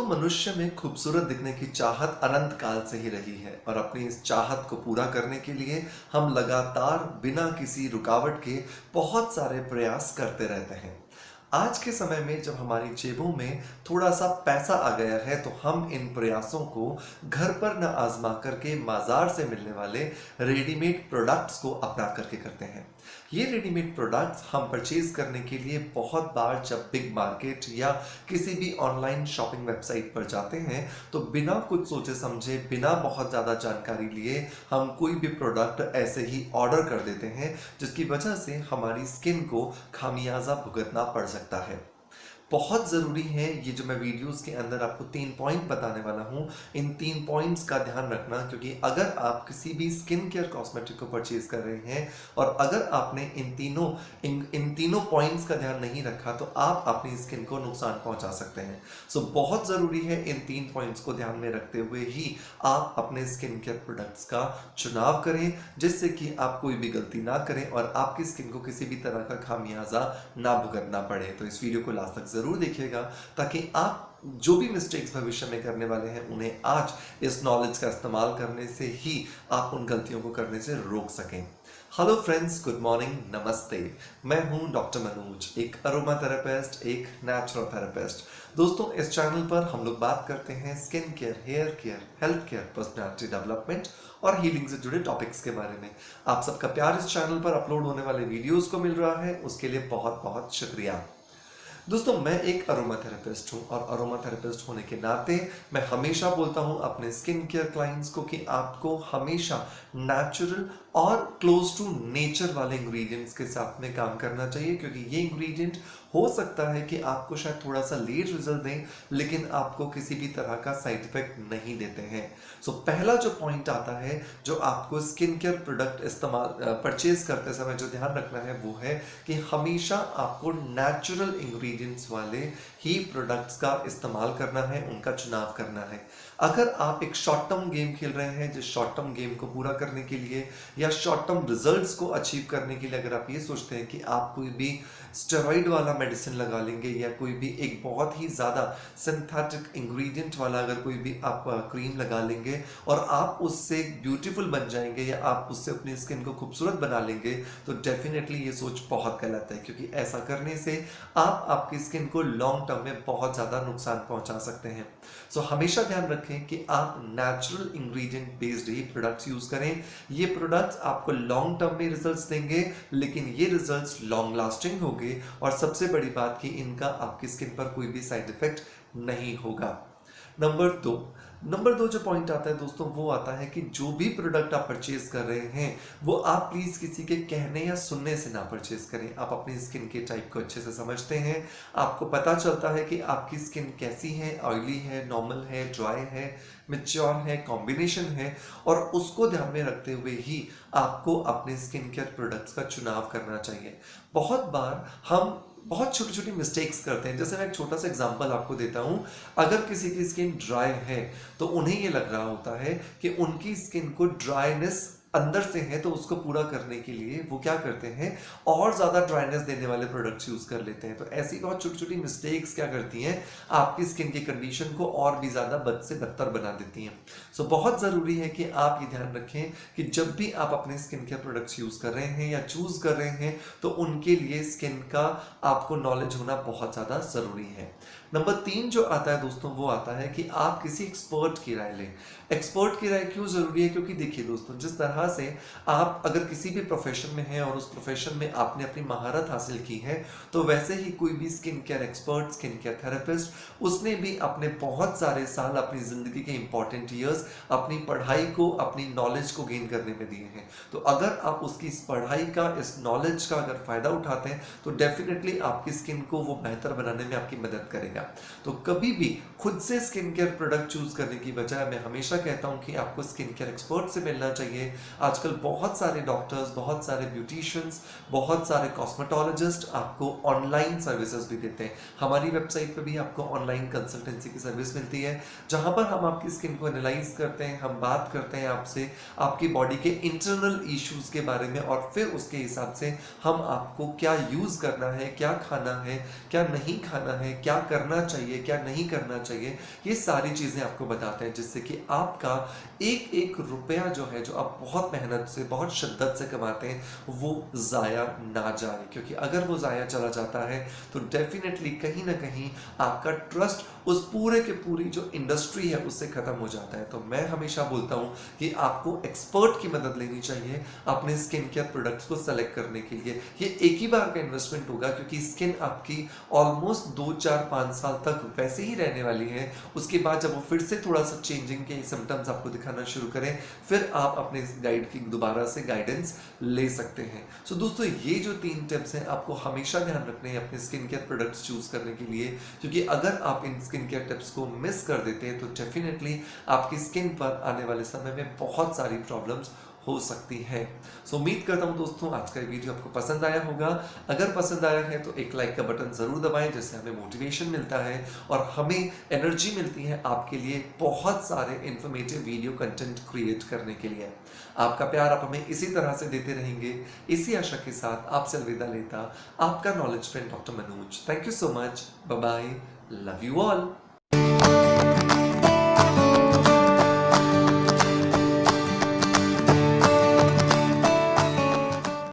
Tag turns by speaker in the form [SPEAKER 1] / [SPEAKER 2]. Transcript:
[SPEAKER 1] दोस्तों मनुष्य में खूबसूरत दिखने की चाहत अनंत काल से ही रही है और अपनी इस चाहत को पूरा करने के लिए हम लगातार बिना किसी रुकावट के बहुत सारे प्रयास करते रहते हैं। आज के समय में जब हमारी जेबों में थोड़ा सा पैसा आ गया है तो हम इन प्रयासों को घर पर न आजमा करके बाजार से मिलने वाले रेडीमेड प्रोडक्ट्स को अपना करके करते हैं। ये रेडीमेड प्रोडक्ट्स हम परचेज करने के लिए बहुत बार जब बिग मार्केट या किसी भी ऑनलाइन शॉपिंग वेबसाइट पर जाते हैं तो बिना कुछ सोचे समझे, बिना बहुत ज़्यादा जानकारी लिए हम कोई भी प्रोडक्ट ऐसे ही ऑर्डर कर देते हैं, जिसकी वजह से हमारी स्किन को खामियाजा भुगतना पड़ सकता है। बहुत ज़रूरी है ये जो मैं वीडियोस के अंदर आपको 3 पॉइंट बताने वाला हूँ, इन 3 पॉइंट्स का ध्यान रखना, क्योंकि अगर आप किसी भी स्किन केयर कॉस्मेटिक को परचेज कर रहे हैं और अगर आपने इन तीनों पॉइंट्स का ध्यान नहीं रखा तो आप अपनी स्किन को नुकसान पहुंचा सकते हैं। सो बहुत ज़रूरी है इन 3 पॉइंट्स को ध्यान में रखते हुए ही आप अपने स्किन केयर प्रोडक्ट्स का चुनाव करें, जिससे कि आप कोई भी गलती ना करें और आपकी स्किन को किसी भी तरह का खामियाजा ना भुगतना पड़े। तो इस वीडियो को लास्ट तक जरूर देखिएगा ताकि आप जो भी मिस्टेक्स भविष्य में करने वाले हैं उन्हें आज इस नॉलेज का इस्तेमाल करने से ही आप उन गलतियों को करने से रोक सकें। हेलो फ्रेंड्स, गुड मॉर्निंग, नमस्ते। मैं हूं डॉक्टर मनोज, एक अरोमा थेरेपिस्ट, एक नेचुरल थेरेपिस्ट। दोस्तों, इस चैनल पर हम लोग बात करते हैं skin care, hair care, health care, personality development और हीलिंग से जुड़े टॉपिक्स के बारे में। आप सबका प्यार इस चैनल पर अपलोड होने वाले वीडियोस को मिल रहा है, उसके लिए बहुत बहुत शुक्रिया। दोस्तों, मैं एक अरोमा थेरेपिस्ट हूँ और अरोमा थेरेपिस्ट होने के नाते मैं हमेशा बोलता हूँ अपने स्किन केयर क्लाइंट्स को कि आपको हमेशा नेचुरल और क्लोज टू नेचर वाले इंग्रेडिएंट्स के साथ में काम करना चाहिए, क्योंकि ये इंग्रेडिएंट हो सकता है कि आपको शायद थोड़ा सा लेट रिजल्ट दें, लेकिन आपको किसी भी तरह का साइड इफेक्ट नहीं देते हैं। सो पहला जो पॉइंट आता है जो आपको स्किन केयर प्रोडक्ट परचेज करते समय जो ध्यान रखना है वो है कि हमेशा आपको नेचुरल इंग्रेडिएंट्स वाले ही प्रोडक्ट्स का इस्तेमाल करना है, उनका चुनाव करना है। अगर आप एक शॉर्ट टर्म गेम खेल रहे हैं, जिस शॉर्ट टर्म गेम को पूरा करने के लिए या शॉर्ट टर्म रिजल्ट्स को अचीव करने के लिए अगर आप ये सोचते हैं कि आप कोई भी स्टेरॉइड वाला मेडिसिन लगा लेंगे या कोई भी एक बहुत ही ज़्यादा सिंथेटिक इंग्रेडिएंट वाला अगर कोई भी आप क्रीम लगा लेंगे और आप उससे ब्यूटीफुल बन जाएंगे या आप उससे अपनी स्किन को खूबसूरत बना लेंगे, तो डेफिनेटली ये सोच बहुत गलत है, क्योंकि ऐसा करने से आप आपकी स्किन को लॉन्ग टर्म में बहुत ज़्यादा नुकसान पहुंचा सकते हैं। सो हमेशा ध्यान रखें कि आप नेचुरल इंग्रेडिएंट बेस्ड ही प्रोडक्ट्स यूज़ करें। ये प्रोडक्ट्स आपको लॉन्ग टर्म में रिजल्ट्स देंगे, लेकिन ये रिजल्ट्स लॉन्ग लास्टिंग होंगे और सबसे बड़ी बात कि इनका आपकी स्किन पर कोई भी साइड इफेक्ट नहीं होगा। नंबर दो जो पॉइंट आता है दोस्तों, वो आता है कि जो भी प्रोडक्ट आप परचेज कर रहे हैं वो आप प्लीज़ किसी के कहने या सुनने से ना परचेज करें। आप अपनी स्किन के टाइप को अच्छे से समझते हैं, आपको पता चलता है कि आपकी स्किन कैसी है, ऑयली है, नॉर्मल है, ड्राई है, मैच्योर है, कॉम्बिनेशन है, और उसको ध्यान में रखते हुए ही आपको अपने स्किन केयर प्रोडक्ट्स का चुनाव करना चाहिए। बहुत बार हम बहुत छोटी छोटी मिस्टेक्स करते हैं। जैसे मैं एक छोटा सा एग्जांपल आपको देता हूं, अगर किसी की स्किन ड्राई है तो उन्हें ये लग रहा होता है कि उनकी स्किन को ड्राइनेस अंदर से है, तो उसको पूरा करने के लिए वो क्या करते हैं, और ज़्यादा ड्राइनेस देने वाले प्रोडक्ट्स यूज़ कर लेते हैं। तो ऐसी बहुत छोटी छोटी मिस्टेक्स क्या करती हैं, आपकी स्किन की कंडीशन को और भी ज़्यादा बद से बदतर बना देती हैं। सो बहुत ज़रूरी है कि आप ये ध्यान रखें कि जब भी आप अपने स्किन केयर प्रोडक्ट्स यूज़ कर रहे हैं या चूज़ कर रहे हैं तो उनके लिए स्किन का आपको नॉलेज होना बहुत ज़्यादा ज़रूरी है। नंबर 3 जो आता है दोस्तों, वो आता है कि आप किसी एक्सपर्ट की राय लें। एक्सपर्ट की राय क्यों ज़रूरी है, क्योंकि देखिए दोस्तों, जिस तरह से आप अगर किसी भी प्रोफेशन में हैं और उस प्रोफेशन में आपने अपनी महारत हासिल की है, तो वैसे ही कोई भी skin care expert, skin care therapist, उसने भी अपने बहुत सारे साल, अपनी ज़िंदगी के इंपॉर्टेंट ईयर्स अपनी पढ़ाई को, अपनी नॉलेज को गेन करने में दिए हैं। तो अगर आप उसकी इस पढ़ाई का, इस नॉलेज का अगर फ़ायदा उठाते हैं तो डेफिनेटली आपकी स्किन को वो बेहतर बनाने में आपकी मदद करेगा। तो कभी भी खुद से स्किन केयर प्रोडक्ट चूज करने की बजाय मैं हमेशा कहता हूं कि आपको स्किन केयर एक्सपर्ट से मिलना चाहिए। आजकल बहुत सारे डॉक्टर्स, बहुत सारे ब्यूटिशियंस, बहुत सारे कॉस्मेटोलॉजिस्ट आपको ऑनलाइन सर्विसेज भी देते हैं। हमारी वेबसाइट पे भी आपको ऑनलाइन कंसल्टेंसी की सर्विस मिलती है, जहां पर हम आपकी स्किन को एनालाइज करते हैं, हम बात करते हैं आपसे आपकी बॉडी के इंटरनल इश्यूज के बारे में, और फिर उसके हिसाब से हम आपको क्या यूज करना है, क्या खाना है, क्या नहीं खाना है, क्या करना करना चाहिए, क्या नहीं करना चाहिए, ये सारी चीज़ें आपको बताते हैं, जिससे कि आपका एक एक रुपया जो है, जो आप बहुत मेहनत से, बहुत शिद्दत से कमाते हैं, वो ज़ाया ना जाए। क्योंकि अगर वो ज़ाया चला जाता है तो डेफिनेटली कहीं ना कहीं आपका ट्रस्ट उस पूरे के पूरी जो इंडस्ट्री है उससे ख़त्म हो जाता है। तो मैं हमेशा बोलता हूँ कि आपको एक्सपर्ट की मदद लेनी चाहिए अपने स्किन केयर प्रोडक्ट्स को सेलेक्ट करने के लिए। ये एक ही बार का इन्वेस्टमेंट होगा, क्योंकि स्किन आपकी ऑलमोस्ट 2 4 5 साल तक वैसे ही रहने वाली है। उसके बाद जब वो फिर से थोड़ा सा चेंजिंग के सिम्टम्स आपको दिखाना शुरू करें, फिर आप अपने गाइड की दोबारा से गाइडेंस ले सकते हैं। सो दोस्तों, ये जो 3 टिप्स हैं आपको हमेशा ध्यान रखने हैं अपने स्किन केयर प्रोडक्ट्स चूज करने के लिए, क्योंकि अगर आप इन स्किन केयर टिप्स को मिस कर देते हैं तो डेफिनेटली आपकी स्किन पर आने वाले समय में बहुत सारी प्रॉब्लम्स हो सकती है। सो उम्मीद करता हूं दोस्तों आज का ये वीडियो आपको पसंद आया होगा। अगर पसंद आया है तो एक लाइक का बटन जरूर दबाएं, जिससे हमें मोटिवेशन मिलता है और हमें एनर्जी मिलती है आपके लिए बहुत सारे इंफॉर्मेटिव वीडियो कंटेंट क्रिएट करने के लिए। आपका प्यार आप हमें इसी तरह से देते रहेंगे। इसी आशा के साथ आपसे अलविदा लेता आपका knowledge friend doctor Manoj. Thank you so much. Bye bye. Love you all.